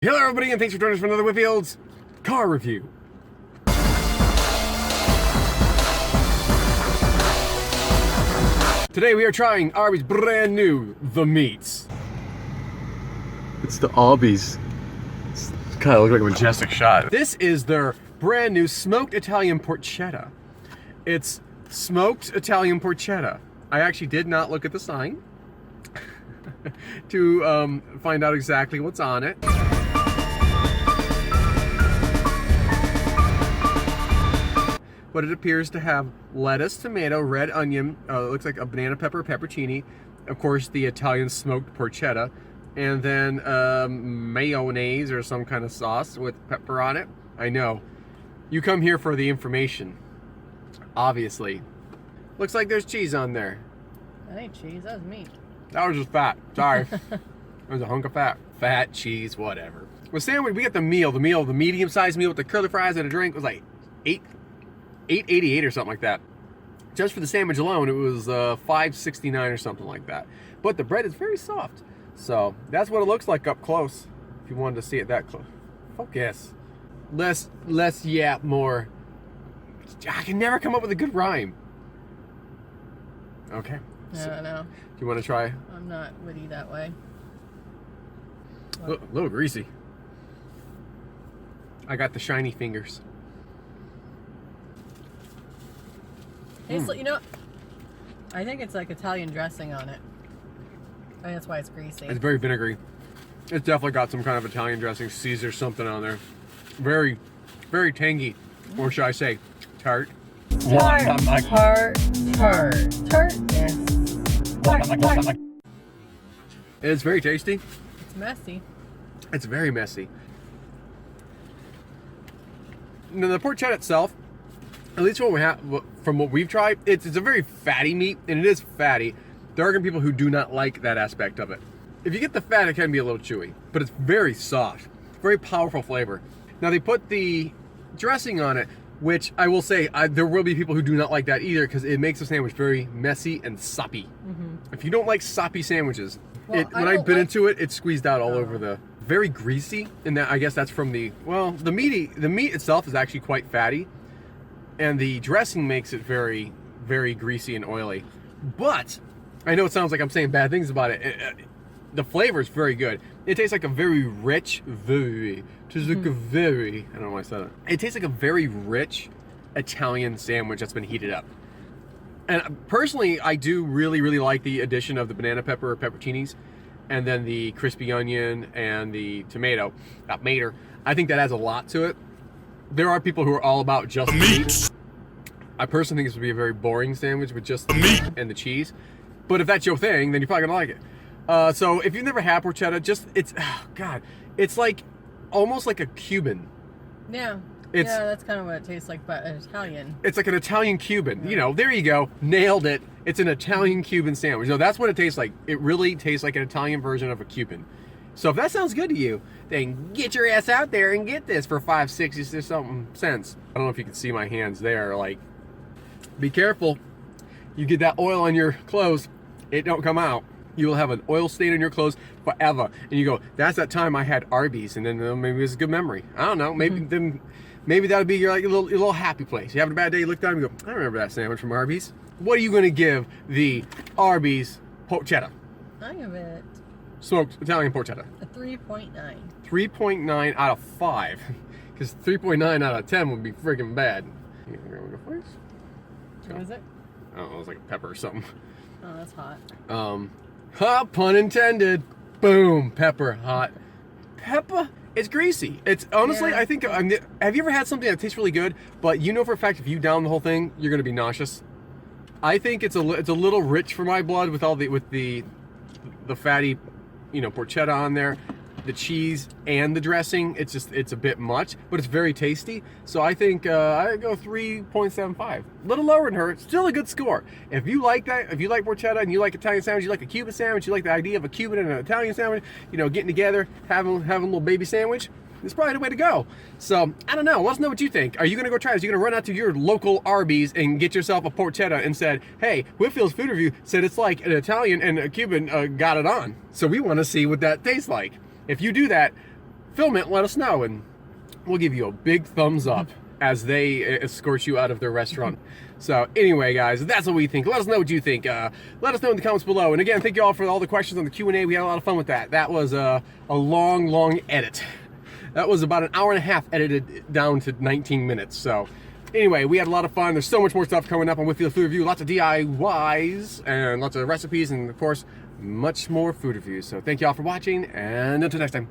Hello everybody, and thanks for joining us for another Whitfield's car review. Today we are trying Arby's brand new The Meats. It's the Arby's. It's kind of look like a majestic shot. This is their brand new smoked Italian porchetta. It's smoked Italian porchetta. I actually did not look at the sign to find out exactly what's on it. But it appears to have lettuce, tomato, red onion, it looks like a banana pepper, peppercini, of course the Italian smoked porchetta, and then mayonnaise or some kind of sauce with pepper on it. I know. You come here for the information, obviously. Looks like there's cheese on there. That ain't cheese, that was meat. That was just fat, sorry. It was a hunk of fat. Fat, cheese, whatever. With sandwich, we got the medium-sized meal with the curly fries and a drink was like $8.88 or something like that. Just for the sandwich alone, it was $5.69 or something like that. But the bread is very soft. So that's what it looks like up close. If you wanted to see it that close. Focus. Less yap, more. I can never come up with a good rhyme. Okay. I don't know. Do you want to try? I'm not witty that way. A little greasy. I got the shiny fingers. It's like, you know, I think it's like Italian dressing on it. I think that's why it's greasy. It's very vinegary. It's definitely got some kind of Italian dressing, Caesar something on there. Very, very tangy. Or should I say, tart. Tartness. It's very tasty. It's messy. It's very messy. Now the porchetta itself, at least what we have, from what we've tried, it's a very fatty meat, and it is fatty. There are going to be people who do not like that aspect of it. If you get the fat, it can be a little chewy, but it's very soft, very powerful flavor. Now they put the dressing on it, which I will say, there will be people who do not like that either, because it makes the sandwich very messy and soppy. Mm-hmm. If you don't like soppy sandwiches, when I bit into it, it squeezed out all over the. Very greasy, and that I guess that's from the meat itself is actually quite fatty. And the dressing makes it very, very greasy and oily. But, I know it sounds like I'm saying bad things about it. The flavor is very good. It tastes like a very rich, I don't know why I said it. It tastes like a very rich Italian sandwich that's been heated up. And personally, I do really, really like the addition of the banana pepper or pepperoncinis, and then the crispy onion and the tomato, mater. I think that adds a lot to it. There are people who are all about just the meat. I personally think this would be a very boring sandwich with just the meat and the cheese. But if that's your thing, then you're probably gonna like it. So if you've never had porchetta, it's like almost like a Cuban. Yeah. That's kind of what it tastes like, but Italian. It's like an Italian Cuban. Yeah. You know, there you go. Nailed it. It's an Italian Cuban sandwich. No, that's what it tastes like. It really tastes like an Italian version of a Cuban. So if that sounds good to you, then get your ass out there and get this for $5.60 or something cents. I don't know if you can see my hands there. Like, be careful. You get that oil on your clothes, it don't come out. You will have an oil stain on your clothes forever. And you go, that's that time I had Arby's, and then maybe it's a good memory. I don't know. Maybe that'll be your little happy place. You having a bad day, you look down and you go, I remember that sandwich from Arby's. What are you going to give the Arby's porchetta? I give it Smoked Italian porchetta. a 3.9. 3.9 out of 5. Because 3.9 out of 10 would be freaking bad. What is it? I don't know, it was like a pepper or something. Oh, that's hot. Pun intended. Boom, pepper, hot. Pepper, it's greasy. It's honestly, Yeah. I think, have you ever had something that tastes really good, but you know for a fact if you down the whole thing, you're going to be nauseous? I think it's a little rich for my blood with the fatty, porchetta on there, the cheese and the dressing. It's a bit much, but it's very tasty. So I think I go 3.75. A little lower than her. Still a good score. If you like that, if you like porchetta and you like Italian sandwich, you like a Cuban sandwich, you like the idea of a Cuban and an Italian sandwich, getting together, having a little baby sandwich, it's probably the way to go. So, I don't know. Let us know what you think. Are you going to go try this? Are you going to run out to your local Arby's and get yourself a porchetta and said, hey, Whitfield's Food Review said it's like an Italian and a Cuban got it on. So we want to see what that tastes like. If you do that, film it, let us know, and we'll give you a big thumbs up as they escort you out of their restaurant. So anyway, guys, that's what we think. Let us know what you think. Let us know in the comments below. And again, thank you all for all the questions on the Q&A. We had a lot of fun with that. That was a long edit. That was about an hour and a half edited down to 19 minutes. So anyway, we had a lot of fun. There's so much more stuff coming up on Whitfield Food Revue. Lots of DIYs and lots of recipes, and of course, much more food reviews. So thank you all for watching, and until next time.